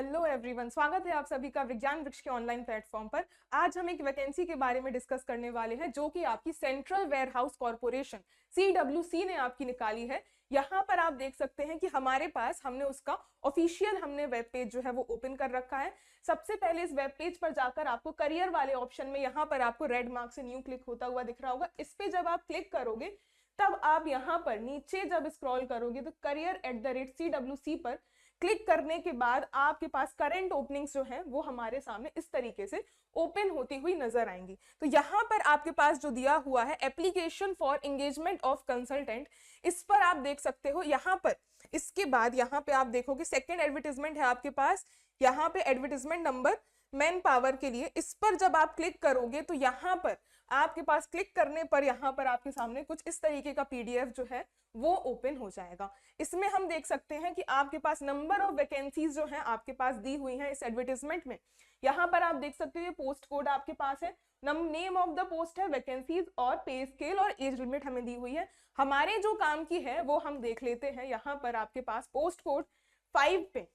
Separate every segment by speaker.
Speaker 1: Hello everyone, स्वागत है आप सभी का विज्ञान वृक्ष के ऑनलाइन प्लेटफॉर्म पर। आज हम एक वैकेंसी के बारे में डिस्कस करने वाले हैं जो कि आपकी सेंट्रल वेयरहाउस कॉर्पोरेशन CWC ने आपकी निकाली है। यहाँ पर आप देख सकते हैं कि हमारे पास हमने उसका ऑफिशियल वेब पेज जो है वो ओपन कर रखा है। सबसे पहले इस वेब पेज पर जाकर आपको करियर वाले ऑप्शन में यहाँ पर आपको रेड मार्क से न्यू क्लिक होता हुआ दिख रहा होगा। इस पे जब आप क्लिक करोगे तब आप यहाँ पर नीचे जब स्क्रॉल करोगे तो career@CWC पर क्लिक करने के बाद आपके पास करंट ओपनिंग्स जो हैं वो हमारे सामने इस तरीके से ओपन होती हुई नजर आएंगी। तो यहाँ पर आपके पास जो दिया हुआ है application for engagement of consultant, इस पर आप देख सकते हो। यहाँ पर इसके बाद यहाँ पे आप देखोगे सेकेंड एडवर्टीजमेंट है आपके पास, यहाँ पे एडवर्टीजमेंट नंबर मैन पावर के लिए। इस पर जब आप क्लिक करोगे तो यहाँ पर आपके पास क्लिक करने पर यहाँ पर आपके सामने कुछ इस तरीके का PDF जो है वो ओपन हो जाएगा। इसमें हम देख सकते हैं कि आपके पास नंबर ऑफ वैकेंसीज जो हैं आपके पास दी हुई हैं इस एडवर्टीजमेंट में। यहाँ पर आप देख सकते हो ये पोस्ट कोड आपके पास है, नेम ऑफ द पोस्ट है, वैकेंसीज और पे स्केल और एज लिमिट हमें दी हुई है। हमारे जो काम की है वो हम देख लेते हैं। यहाँ पर आपके पास पोस्ट कोड 5 पे,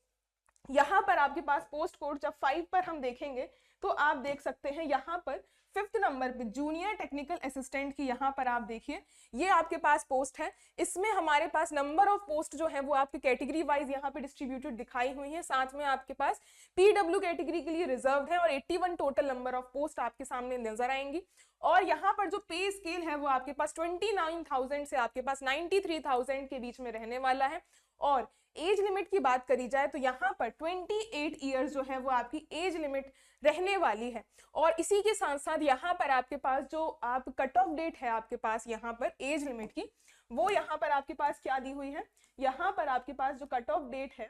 Speaker 1: यहाँ पर आपके पास पोस्ट कोड जब 5 पर हम देखेंगे तो आप देख सकते हैं यहाँ पर 5th नंबर पे जूनियर टेक्निकल असिस्टेंट की यहाँ पर आप देखिए ये आपके पास पोस्ट है। इसमें हमारे पास नंबर ऑफ पोस्ट जो है वो आपके कैटेगरी वाइज यहाँ पे डिस्ट्रीब्यूटेड दिखाई हुई है। साथ में आपके पास PW कैटेगरी के लिए रिजर्व है और 81 टोटल नंबर ऑफ पोस्ट आपके सामने नजर आएंगी। और यहाँ पर जो पे स्केल है वो आपके पास 29,000 से आपके पास 93,000 के बीच में रहने वाला है। और एज लिमिट की बात करी जाए तो यहाँ पर 28 ईयर्स जो है वो आपकी एज लिमिट रहने वाली है। और इसी के साथ साथ यहाँ पर आपके पास जो आप कट ऑफ डेट है आपके पास यहाँ पर एज लिमिट की, वो यहाँ पर आपके पास क्या दी हुई है, यहाँ पर आपके पास जो कट ऑफ डेट है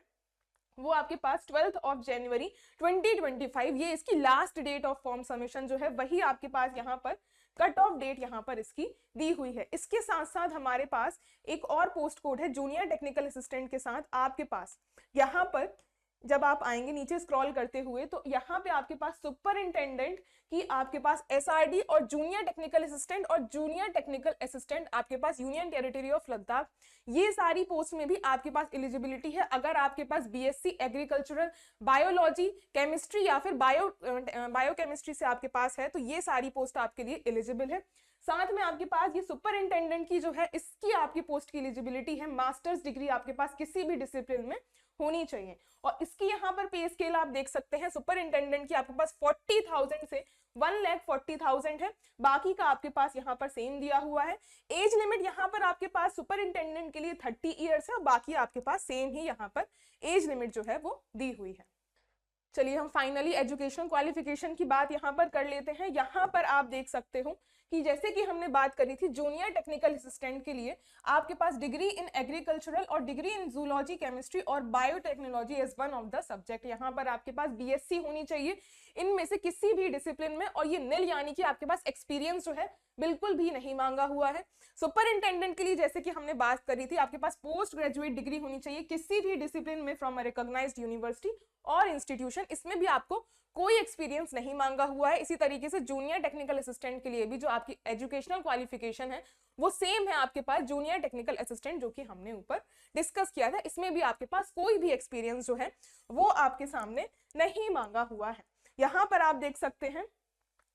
Speaker 1: वो आपके पास 12 जनवरी 2025, ये इसकी last date of form submission जो है वही आपके पास यहाँ पर कट ऑफ डेट यहाँ पर इसकी दी हुई है। इसके साथ साथ हमारे पास एक और पोस्ट कोड है जूनियर टेक्निकल असिस्टेंट के साथ। आपके पास यहाँ पर जब आप आएंगे नीचे स्क्रॉल करते हुए तो यहाँ पे आपके पास सुपरिंटेंडेंट की आपके पास SRD और जूनियर टेक्निकल असिस्टेंट और जूनियर टेक्निकल असिस्टेंट आपके पास यूनियन टेरिटरी ऑफ लद्दाख, ये सारी पोस्ट में भी आपके पास एलिजिबिलिटी है। अगर आपके पास BSc एग्रीकल्चरल बायोलॉजी केमिस्ट्री या फिर बायोकेमिस्ट्री से आपके पास है तो ये सारी पोस्ट आपके लिए एलिजिबल है। साथ में आपके पास ये सुपरिंटेंडेंट की जो है इसकी आपकी पोस्ट की एलिजिबिलिटी है, मास्टर्स डिग्री आपके पास किसी भी डिसिप्लिन में होनी चाहिए। और इसकी यहाँ पर पे स्केल आप देख सकते हैं, सुपरिंटेंडेंट की आपके पास 40,000 से 1,40,000 है, बाकी का आपके पास यहाँ पर सेम दिया हुआ है। एज लिमिट यहाँ पर आपके पास सुपरिंटेंडेंट के लिए 30 ईयर्स है और बाकी आपके पास सेम ही यहाँ पर एज लिमिट जो है वो दी हुई है। चलिए हम फाइनली एजुकेशन क्वालिफिकेशन की बात यहाँ पर कर लेते हैं। यहाँ पर आप देख सकते हो कि जैसे कि हमने बात करी थी जूनियर टेक्निकल असिस्टेंट के लिए आपके पास डिग्री इन एग्रीकल्चरल और डिग्री इन जूलॉजी केमिस्ट्री और biotechnology as one of the subject. यहाँ पर आपके पास BSc होनी चाहिए इनमें से किसी भी डिसिप्लिन में, और ये निल यानी कि आपके पास एक्सपीरियंस जो है बिल्कुल भी नहीं मांगा हुआ है। सुपरिंटेंडेंट के लिए जैसे कि हमने बात करी थी आपके पास पोस्ट ग्रेजुएट डिग्री होनी चाहिए किसी भी डिसिप्लिन में फ्रॉम अ रिकॉग्नाइज्ड यूनिवर्सिटी और इंस्टीट्यूशन, इसमें भी आपको कोई एक्सपीरियंस नहीं मांगा हुआ है। इसी तरीके से जूनियर टेक्निकल असिस्टेंट के लिए भी जो आपकी एजुकेशनल क्वालिफिकेशन है वो सेम है आपके पास जूनियर टेक्निकल असिस्टेंट जो कि हमने ऊपर डिस्कस किया था। इसमें भी आपके पास कोई भी एक्सपीरियंस जो है वो आपके सामने नहीं मांगा हुआ है। यहाँ पर आप देख सकते हैं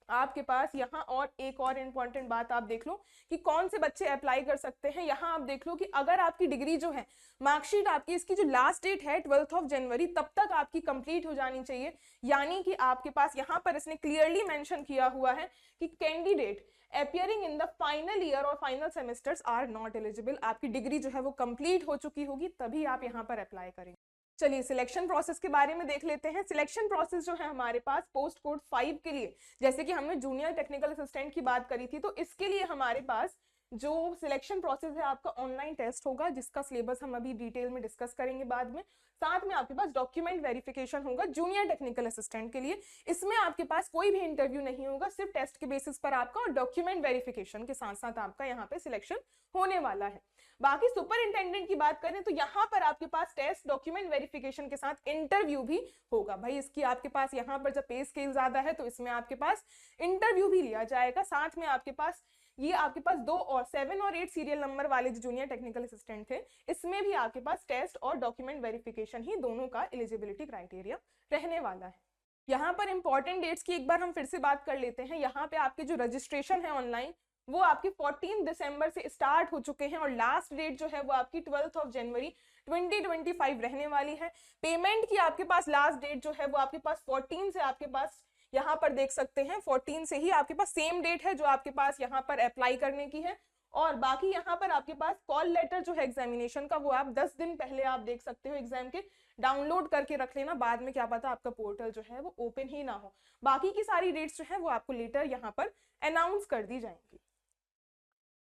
Speaker 1: आपके पास यहाँ और एक और इम्पॉर्टेंट बात आप देख लो कि कौन से बच्चे अप्लाई कर सकते हैं। यहाँ आप देख लो कि अगर आपकी डिग्री जो है मार्कशीट आपकी इसकी जो लास्ट डेट है 12 जनवरी तब तक आपकी कंप्लीट हो जानी चाहिए। यानी कि आपके पास यहाँ पर इसने क्लियरली मेंशन किया हुआ है कि candidate appearing in the final year और final semesters are not eligible. आपकी डिग्री जो है वो कंप्लीट हो चुकी होगी तभी आप यहाँ पर अप्लाई करेंगे। चलिए सिलेक्शन प्रोसेस के बारे में देख लेते हैं। सिलेक्शन प्रोसेस जो है हमारे पास पोस्ट कोड 5 के लिए, जैसे कि हमने जूनियर टेक्निकल असिस्टेंट की बात करी थी, तो इसके लिए हमारे पास जो सिलेक्शन प्रोसेस है आपका ऑनलाइन टेस्ट होगा जिसका सिलेबस हम अभी डिटेल में डिस्कस करेंगे बाद में। साथ में आपके पास डॉक्यूमेंट वेरिफिकेशन होगा जूनियर टेक्निकल असिस्टेंट के लिए। इसमें आपके पास कोई भी इंटरव्यू नहीं होगा, सिर्फ टेस्ट के बेसिस पर आपका और डॉक्यूमेंट वेरिफिकेशन के साथ साथ आपका यहाँ पे सिलेक्शन होने वाला है। बाकी सुपरिंटेंडेंट की बात करें तो यहाँ पर आपके पास टेस्ट डॉक्यूमेंट वेरिफिकेशन के साथ इंटरव्यू भी होगा। भाई इसकी आपके पास यहाँ पर जब पे स्केल ज्यादा है तो इसमें आपके पास इंटरव्यू भी लिया जाएगा। साथ में आपके पास ये आपके पास 2 और 7 और 8 सीरियल नंबर वाले जो जूनियर टेक्निकल असिस्टेंट थे, इसमें भी आपके पास टेस्ट और डॉक्यूमेंट वेरिफिकेशन ही दोनों का एलिजिबिलिटी क्राइटेरिया रहने वाला है। यहाँ पर इंपॉर्टेंट डेट्स की एक बार हम फिर से बात कर लेते हैं। यहाँ पे आपके जो रजिस्ट्रेशन है ऑनलाइन वो आपके 14 दिसंबर से स्टार्ट हो चुके हैं और लास्ट डेट जो है वो आपकी 12 जनवरी 2025 रहने वाली है। पेमेंट की आपके पास लास्ट डेट जो है वो आपके पास 14 से आपके पास यहाँ पर देख सकते हैं 14 से ही आपके पास सेम डेट है जो आपके पास यहाँ पर अप्लाई करने की है। और बाकी यहाँ पर आपके पास कॉल लेटर जो है एग्जामिनेशन का वो आप 10 दिन पहले आप देख सकते हो एग्जाम के डाउनलोड करके रख लेना, बाद में क्या पता आपका पोर्टल जो है वो ओपन ही ना हो। बाकी की सारी डेट्स जो है वो आपको लेटर यहाँ पर अनाउंस कर दी जाएंगी।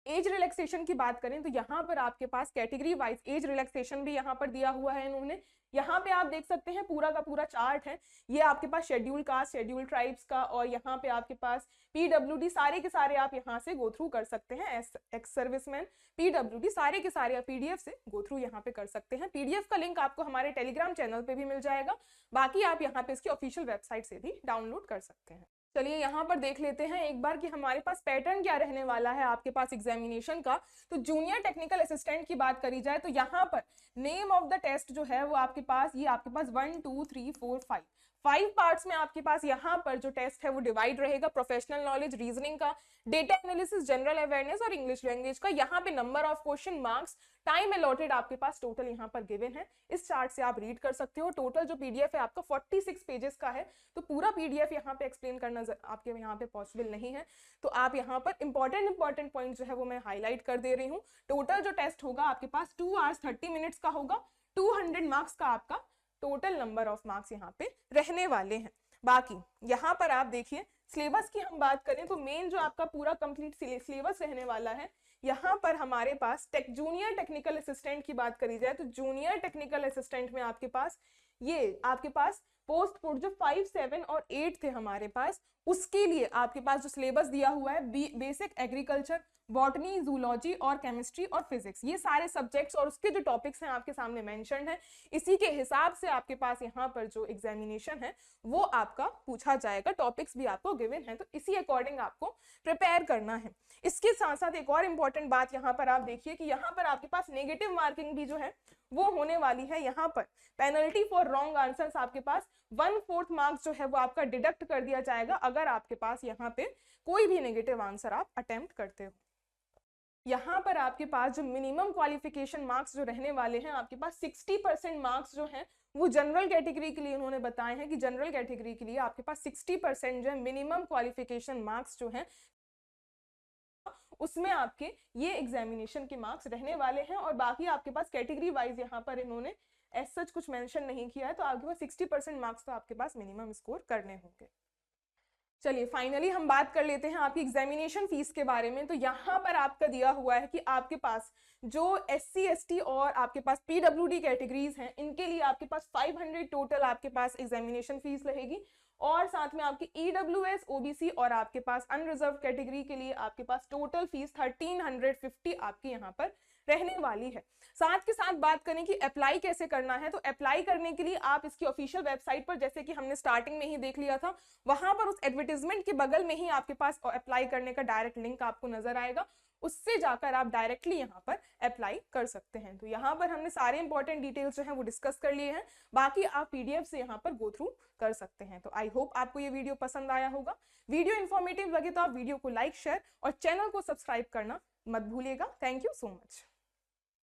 Speaker 1: एज रिलैक्सेशन की बात करें तो यहाँ पर आपके पास कैटेगरी वाइज एज रिलैक्सेशन भी यहाँ पर दिया हुआ है इन्होंने। यहाँ पे आप देख सकते हैं पूरा का पूरा चार्ट है। ये आपके पास शेड्यूल कास्ट, शेड्यूल ट्राइब्स का और यहाँ पे आपके पास पीडब्ल्यूडी सारे के सारे आप यहाँ से गो थ्रू कर सकते हैं। एक्स सर्विसमैन, पीडब्ल्यूडी सारे के सारे आप पीडीएफ से गो थ्रू यहाँ पे कर सकते हैं। पीडीएफ का लिंक आपको हमारे टेलीग्राम चैनल पे भी मिल जाएगा, बाकी आप यहाँ पे इसकी ऑफिशियल वेबसाइट से भी डाउनलोड कर सकते हैं। चलिए यहाँ पर देख लेते हैं एक बार कि हमारे पास पैटर्न क्या रहने वाला है आपके पास एग्जामिनेशन का। तो जूनियर टेक्निकल असिस्टेंट की बात करी जाए तो यहाँ पर नेम ऑफ द टेस्ट जो है वो आपके पास 1 2 3 4 5 पार्ट्स में आपके पास यहाँ पर जो टेस्ट है वो डिवाइड रहेगा। प्रोफेशनल नॉलेज, रीजनिंग का, डेटा एनालिसिस, जनरल अवेयरनेस और इंग्लिश लैंग्वेज का। यहाँ पे number of question, marks, time allotted आपके पास टोटल यहाँ पर गिवन है। इस चार्ट से आप रीड कर सकते हो। टोटल जो पीडीएफ है आपका 46 पेजेस का है, तो पूरा पीडीएफ यहाँ पे एक्सप्लेन करना आपके यहाँ पे पॉसिबल नहीं है, तो आप यहाँ पर इंपॉर्टेंट पॉइंट जो है वो मैं हाईलाइट कर दे रही हूँ। टोटल जो टेस्ट होगा आपके पास 2 hours 30 minutes का होगा। 200 मार्क्स का आपका टोटल नंबर ऑफ मार्क्स यहाँ पे रहने वाले हैं। बाकी यहाँ पर आप देखिए सिलेबस की हम बात करें तो मेन जो आपका पूरा कंप्लीट सिलेबस रहने वाला है, यहाँ पर हमारे पास जूनियर टेक्निकल असिस्टेंट की बात करी जाए तो जूनियर टेक्निकल असिस्टेंट में आपके पास पोस्ट कोड जो 5, 7 और 8 थे हमारे पास, उसके लिए आपके पास जो सिलेबस दिया हुआ है बेसिक एग्रीकल्चर, बॉटनी, जूलॉजी और केमिस्ट्री और फिजिक्स, ये सारे सब्जेक्ट्स और उसके जो टॉपिक्स हैं आपके सामने मेंशन्ड है। इसी के हिसाब से आपके पास यहाँ पर जो एग्जामिनेशन है वो आपका पूछा जाएगा। टॉपिक्स भी आपको गिवन है, तो इसी अकॉर्डिंग आपको प्रिपेयर करना है। इसके साथ साथ एक और इम्पॉर्टेंट बात यहाँ पर आप देखिए कि यहाँ पर आपके पास नेगेटिव मार्किंग भी जो है वो होने वाली है। यहाँ पर पेनल्टी फॉर रॉन्ग आंसर्स आपके पास 1/4 मार्क्स जो है वो आपका डिडक्ट कर दिया जाएगा अगर आपके पास यहाँ पे कोई भी नेगेटिव आंसर आप अटेम्प्ट करते हो। यहाँ पर आपके पास जो मिनिमम क्वालिफिकेशन मार्क्स जो रहने वाले हैं आपके पास 60% मार्क्स जो हैं वो जनरल कैटेगरी के लिए उन्होंने बताए हैं कि जनरल कैटेगरी के लिए आपके पास 60% जो है मिनिमम क्वालिफिकेशन मार्क्स जो हैं उसमें आपके ये एग्जामिनेशन के मार्क्स रहने वाले हैं। और बाकी आपके पास कैटेगरी वाइज यहाँ पर इन्होंने एज सच कुछ मेंशन नहीं किया है, तो आपके पास 60% मार्क्स तो आपके पास मिनिमम स्कोर करने होंगे। चलिए फाइनली हम बात कर लेते हैं आपकी एग्जामिनेशन फीस के बारे में। तो यहाँ पर आपका दिया हुआ है कि आपके पास जो SC ST और आपके पास PWD कैटेगरीज हैं इनके लिए आपके पास 500 टोटल आपके पास एग्जामिनेशन फीस रहेगी, और साथ में आपकी EWS OBC और आपके पास अनरिजर्व कैटेगरी के लिए आपके पास टोटल फीस 1350 आपकी यहाँ पर रहने वाली है। साथ के साथ बात करें कि अप्लाई कैसे करना है, तो अप्लाई करने के लिए आप इसकी ऑफिशियल वेबसाइट पर, जैसे कि हमने स्टार्टिंग में ही देख लिया था, वहां पर उस एडवर्टाइजमेंट के बगल में ही आपके पास अप्लाई करने का डायरेक्ट लिंक आपको नजर आएगा, उससे जाकर आप डायरेक्टली यहाँ पर अप्लाई कर सकते हैं। तो यहाँ पर हमने सारे इंपॉर्टेंट डिटेल्स जो है वो डिस्कस कर लिए हैं, बाकी आप PDF से यहाँ पर गो थ्रू कर सकते हैं। तो आई होप आपको ये वीडियो पसंद आया होगा। वीडियो इन्फॉर्मेटिव लगे तो आप वीडियो को लाइक, शेयर और चैनल को सब्सक्राइब करना मत भूलिएगा। Thank you so much.